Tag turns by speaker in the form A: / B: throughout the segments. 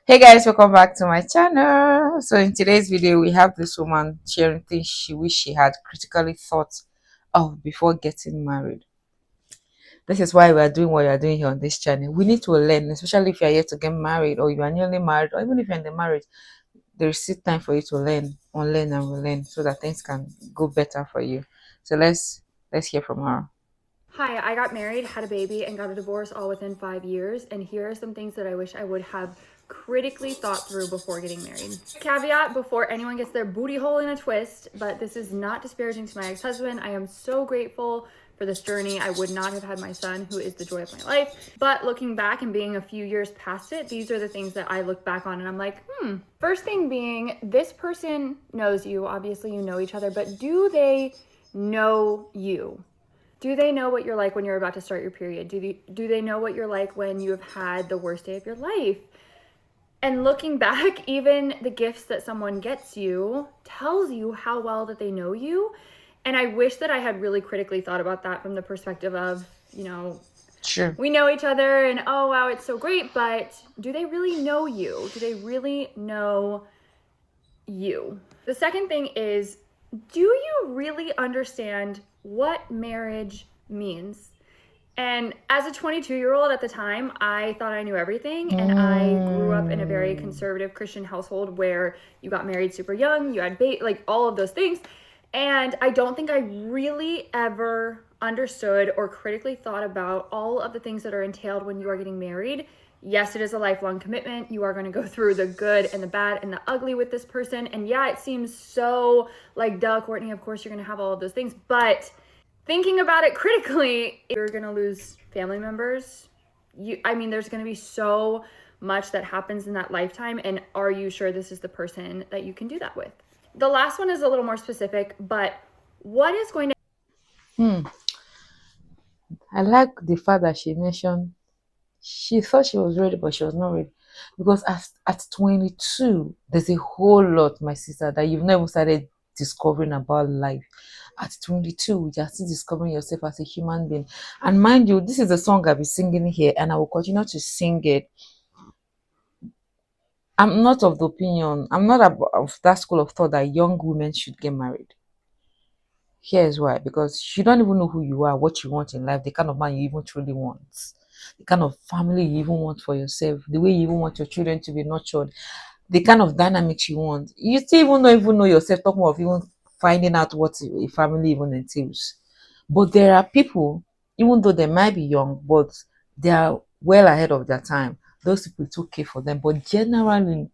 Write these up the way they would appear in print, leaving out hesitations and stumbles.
A: Hey guys, welcome back to my channel. So in today's video, we have this woman sharing things she wished she had critically thought of before getting married. This is why we are doing what we are doing here on this channel. We need to learn, especially if you are yet to get married or you are newly married, or even if you're in the marriage, there is still time for you to learn, unlearn and relearn so that things can go better for you. So let's hear from her.
B: Hi, I got married, had a baby, and got a divorce all within 5 years. And here are some things that I wish I would have critically thought through before getting married. Caveat before anyone gets their booty hole in a twist, but this is not disparaging to my ex husband. I am so grateful for this journey. I would not have had my son, who is the joy of my life. But looking back and being a few years past it, these are the things that I look back on and I'm like, First thing being, this person knows you. Obviously, you know each other, but do they know you? Do they know what you're like when you're about to start your period? Do they know what you're like when you have had the worst day of your life? And looking back, even the gifts that someone gets you tells you how well that they know you. And I wish that I had really critically thought about that from the perspective of,
A: Sure.
B: we know each other and oh wow, it's so great, but do they really know you? Do they really know you? The second thing is, do you really understand what marriage means? And as a 22-year-old at the time, I thought I knew everything. And I grew up in a very conservative Christian household where you got married super young, you had like all of those things. And I don't think I really ever understood or critically thought about all of the things that are entailed when you are getting married. Yes, it is a lifelong commitment. You are going to go through the good and the bad and the ugly with this person. And yeah, it seems so like, duh, Courtney, of course you're going to have all of those things. But thinking about it critically, you're going to lose family members. There's going to be so much that happens in that lifetime. And are you sure this is the person that you can do that with? The last one is a little more specific, but what is going to
A: Hmm. I like the fact that she mentioned she thought she was ready, but she was not ready. Because at 22, there's a whole lot, my sister, that you've never started discovering about life. At 22, you're still discovering yourself as a human being. And mind you, this is a song I'll be singing here, and I will continue to sing it. I'm not of the opinion, I'm not of that school of thought that young women should get married. Here's why: because you don't even know who you are, what you want in life, the kind of man you even truly want, the kind of family you even want for yourself, the way you even want your children to be nurtured, the kind of dynamics you want. You still even don't even know yourself, talking of even finding out what a family even entails. But there are people, even though they might be young, but they are well ahead of their time. Those people, it's okay for them. But generally,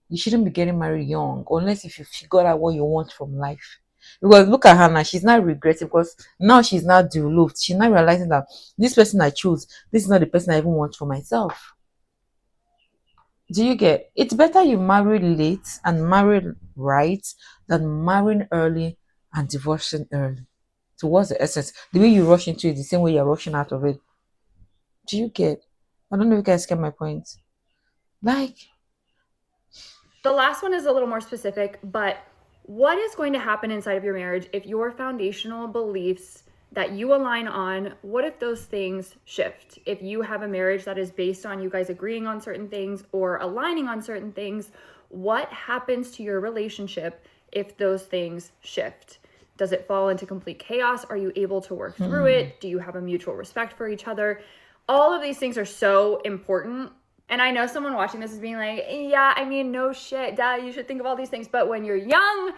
A: you shouldn't be getting married young unless if you figure out what you want from life. Because look at her now, she's not regretting because now she's not developed. She's not realizing that this person I choose, this is not the person I even want for myself. Do you get? It's better you marry late and marry right than marrying early and divorcing early. So what's the essence? The way you rush into it, the same way you're rushing out of it. Do you get? I don't know if you guys get my point. Like,
B: The last one is a little more specific, but what is going to happen inside of your marriage if your foundational beliefs that you align on, what if those things shift? If you have a marriage that is based on you guys agreeing on certain things or aligning on certain things, what happens to your relationship if those things shift? Does it fall into complete chaos? Are you able to work through it? Do you have a mutual respect for each other? All of these things are so important. And I know someone watching this is being like, yeah, no shit, duh, you should think of all these things. But when you're young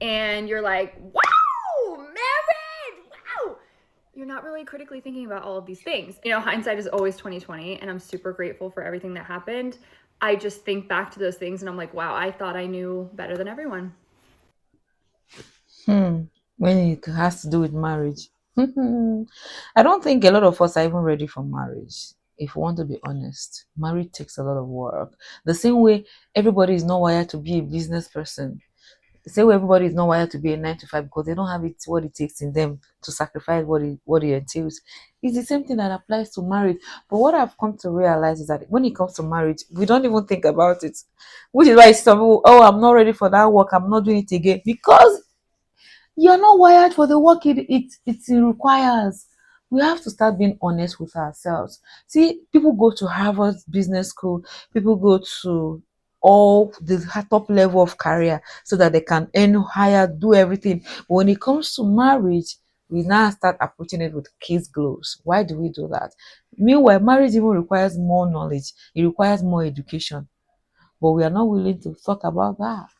B: and you're like, wow, marriage, wow, you're not really critically thinking about all of these things. Hindsight is always 2020, and I'm super grateful for everything that happened. I just think back to those things and I'm like, wow, I thought I knew better than everyone.
A: when it has to do with marriage. I don't think a lot of us are even ready for marriage. If we want to be honest, marriage takes a lot of work. The same way everybody is not wired to be a business person. The same way everybody is not wired to be a 9 to 5 because they don't have it what it takes in them to sacrifice what it entails. It's the same thing that applies to marriage. But what I've come to realize is that when it comes to marriage, we don't even think about it. Which is why some people, oh, I'm not ready for that work, I'm not doing it again. Because you're not wired for the work it requires. We have to start being honest with ourselves. See, people go to Harvard Business School, people go to all the top level of career so that they can earn higher, do everything. But when it comes to marriage, we now start approaching it with kids' gloves. Why do we do that? Meanwhile, marriage even requires more knowledge, it requires more education, but we are not willing to talk about that.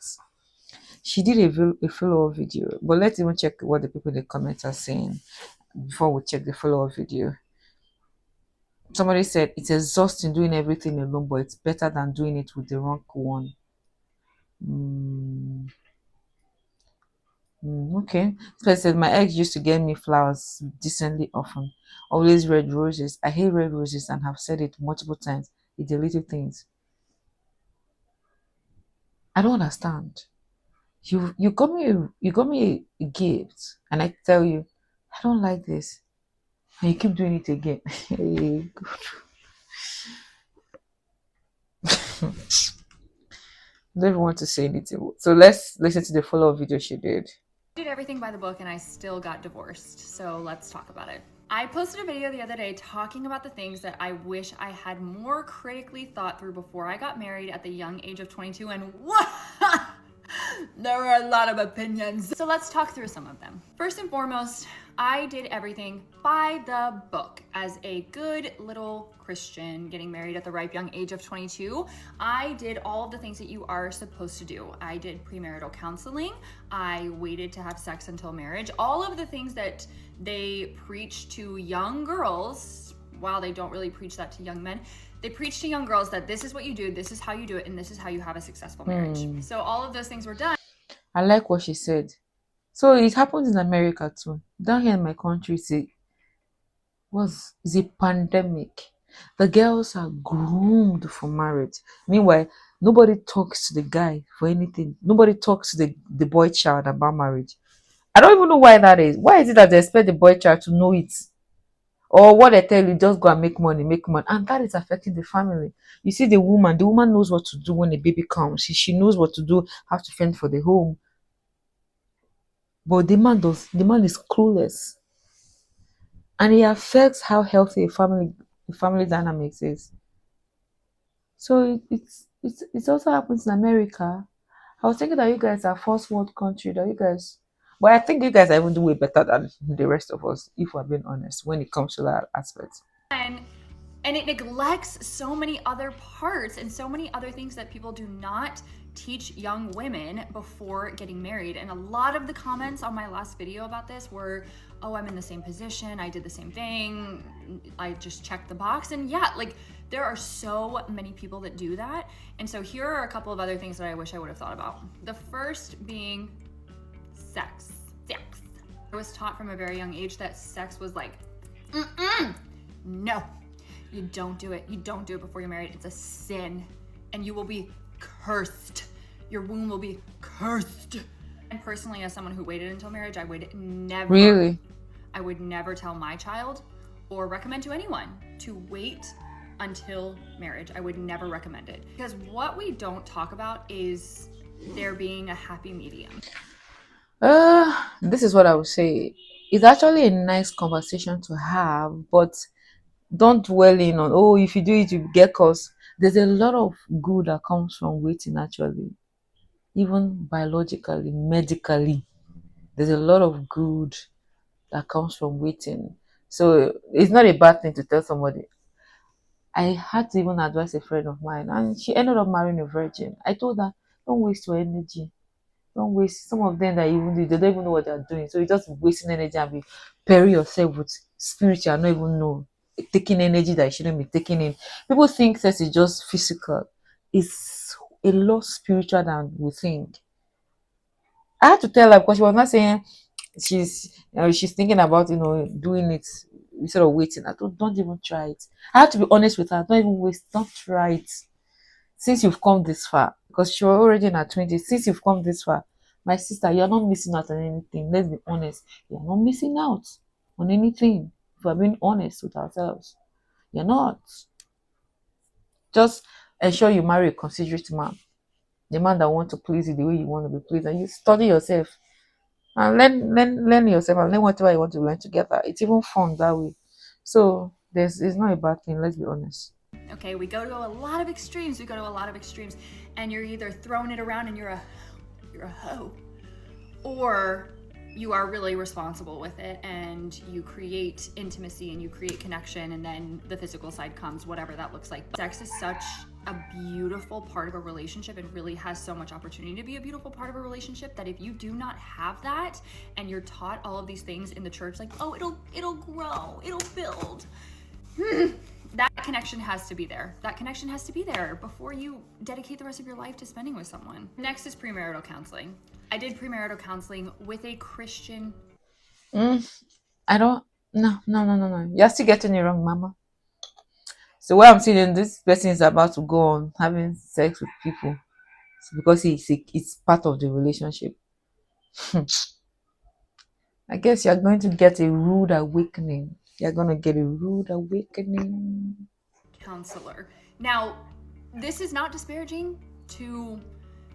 A: She did a follow-up video, but let's even check what the people in the comments are saying before we check the follow-up video. Somebody said it's exhausting doing everything alone, but it's better than doing it with the wrong one. Okay. So I said my ex used to get me flowers decently often, always red roses. I hate red roses and have said it multiple times. It's the little things. I don't understand. You got me a gift, and I tell you I don't like this, and you keep doing it again. Hey, don't even want to say anything. So let's listen to the follow-up video she did.
B: I did everything by the book and I still got divorced. So let's talk about it. I posted a video the other day talking about the things that I wish I had more critically thought through before I got married at the young age of 22, and what? There were a lot of opinions. So let's talk through some of them. First and foremost, I did everything by the book. As a good little Christian getting married at the ripe young age of 22, I did all of the things that you are supposed to do. I did premarital counseling. I waited to have sex until marriage. All of the things that they preach to young girls, while they don't really preach that to young men, they preach to young girls that this is what you do, this is how you do it, and this is how you have a successful marriage. So all of those things were done.
A: I like what she said. So it happens in America too. Down here in my country, it's a pandemic. The girls are groomed for marriage. Meanwhile, nobody talks to the guy for anything. Nobody talks to the boy child about marriage. I don't even know why that is. Why is it that they expect the boy child to know it? Or what they tell you, just go and make money, make money. And that is affecting the family. You see, the woman knows what to do when a baby comes. She knows what to do, how to fend for the home. But the man is clueless. And it affects how healthy a family dynamics is. So it's also happens in America. I was thinking that you guys are first world country, that you guys, but I think you guys are even do way better than the rest of us, if we're being honest, when it comes to that aspect.
B: And it neglects so many other parts and so many other things that people do not teach young women before getting married. And a lot of the comments on my last video about this were, oh, I'm in the same position, I did the same thing, I just checked the box. And yeah, like there are so many people that do that. And so here are a couple of other things that I wish I would have thought about. The first being sex. I was taught from a very young age that sex was like, no. You don't do it. You don't do it before you're married. It's a sin. And you will be cursed. Your womb will be cursed. And personally, as someone who waited until marriage, I would never.
A: Really?
B: I would never tell my child or recommend to anyone to wait until marriage. I would never recommend it. Because what we don't talk about is there being a happy medium.
A: This is what I would say. It's actually a nice conversation to have, but don't dwell in on, oh, if you do it you get cursed. There's a lot of good that comes from waiting, actually, even biologically, medically. There's a lot of good that comes from waiting. So it's not a bad thing to tell somebody. I had to even advise a friend of mine, and she ended up marrying a virgin. I told her, don't waste your energy. Don't waste. Some of them that even do, they don't even know what they're doing. So you just wasting energy and be bury yourself with spirit you not even know, taking energy that you shouldn't be taking in. People think sex is just physical. It's a lot spiritual than we think. I had to tell her because she was not saying she's thinking about doing it instead of waiting. I told, don't even try it. I had to be honest with her. Don't even waste. Don't try it. Since you've come this far, because she was already in her 20s, since you've come this far, my sister, you're not missing out on anything. Let's be honest. You're not missing out on anything. If we're being honest with ourselves, you're not. Just ensure you marry a considerate man. The man that wants to please you the way you want to be pleased. And you study yourself. And learn yourself and learn whatever you want to learn together. It's even fun that way. So it's not a bad thing, let's be honest.
B: Okay, we go to a lot of extremes. And you're either throwing it around and you're a hoe, or you are really responsible with it and you create intimacy and you create connection, and then the physical side comes, whatever that looks like. Sex is such a beautiful part of a relationship. It really has so much opportunity to be a beautiful part of a relationship, that if you do not have that and you're taught all of these things in the church, like, oh, it'll grow, it'll build, that connection has to be there. That connection has to be there before you dedicate the rest of your life to spending with someone. Next is premarital counseling. I did premarital counseling with a Christian.
A: I don't. No, no, no, no, no. You're still getting it wrong, Mama. So what I'm saying, this person is about to go on having sex with people because it's part of the relationship. I guess you're going to get a rude awakening. You're going to get a rude awakening.
B: Counselor. Now, this is not disparaging to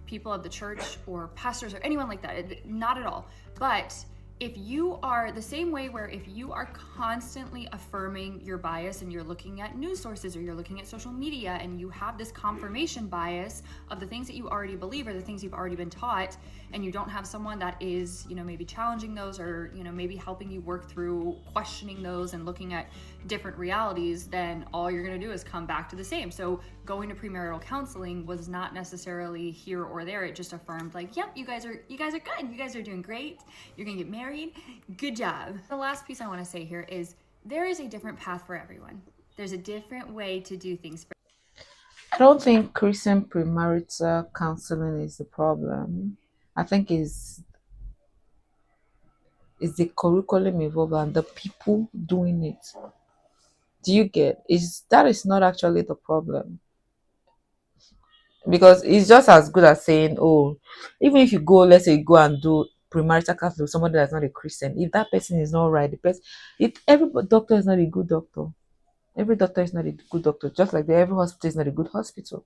B: people of the church or pastors or anyone like that, not at all. But if you are the same way, where if you are constantly affirming your bias and you're looking at news sources or you're looking at social media and you have this confirmation bias of the things that you already believe or the things you've already been taught, and you don't have someone that is, maybe challenging those, or, maybe helping you work through questioning those and looking at different realities, then all you're going to do is come back to the same. So going to premarital counseling was not necessarily here or there. It just affirmed, like, yep, you guys are good. You guys are doing great. You're going to get married. Good job. The last piece I want to say here is there is a different path for everyone. There's a different way to do things.
A: I don't think Christian premarital counseling is the problem. I think is the curriculum involved and the people doing it. Do you get? Is that is not actually the problem, because it's just as good as saying, oh, even if you go, let's say, you go and do premarital counseling with somebody that's not a Christian, if that person is not right, the person, if every doctor is not a good doctor, every doctor is not a good doctor, just like every hospital is not a good hospital.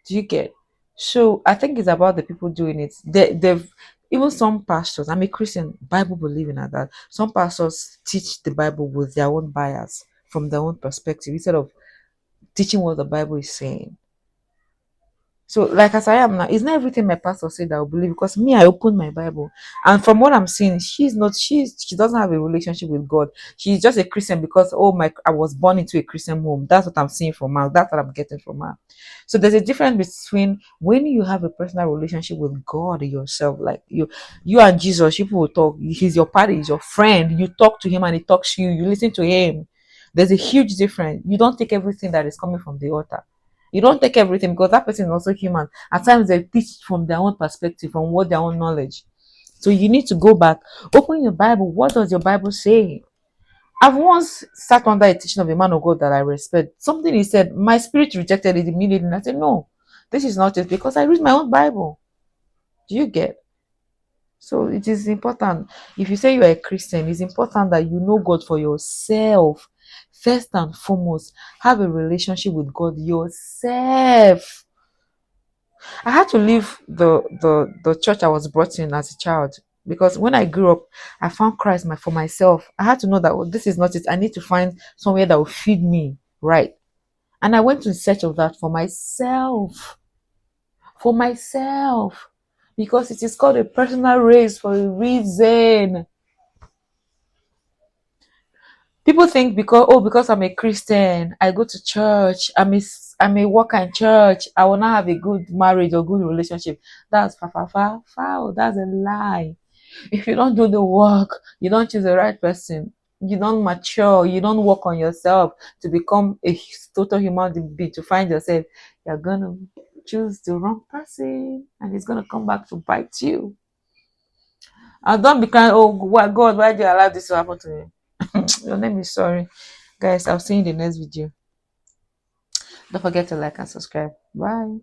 A: Do you get? So I think it's about the people doing it. They've even some pastors. I'm a Christian, Bible believing at that. Some pastors teach the Bible with their own bias from their own perspective instead of teaching what the Bible is saying. So, like as I am now, it's not everything my pastor said that I will believe, because me, I opened my Bible, and from what I'm seeing, she doesn't have a relationship with God. She's just a Christian because, oh my, I was born into a Christian home. That's what I'm seeing from her. That's what I'm getting from her. So there's a difference between when you have a personal relationship with God yourself, like you and Jesus. People will talk. He's your party, he's your friend. You talk to him and he talks to you. You listen to him. There's a huge difference. You don't take everything that is coming from the altar. You don't take everything, because that person is also human. At times they teach from their own perspective, from what their own knowledge. So you need to go back, open your Bible. What does your Bible say? I've once sat under a teaching of a man of God that I respect. Something he said, my spirit rejected it immediately. And I said, no, this is not it, because I read my own Bible. Do you get? So it is important. If you say you are a Christian, it's important that you know God for yourself. First and foremost, have a relationship with God yourself. I had to leave the church I was brought in as a child, because when I grew up, I found Christ for myself. I had to know that, oh, this is not it. I need to find somewhere that will feed me right. And I went in search of that for myself. For myself. Because it is called a personal race for a reason. People think because I'm a Christian, I go to church, I'm a worker in church, I will not have a good marriage or good relationship. That's foul. That's a lie. If you don't do the work, you don't choose the right person, you don't mature, you don't work on yourself to become a total human being, to find yourself, you're gonna choose the wrong person and it's gonna come back to bite you. And don't be crying, oh God, why did you allow this to happen to me? Your name is sorry. Guys, I'll see you in the next video. Don't forget to like and subscribe. Bye.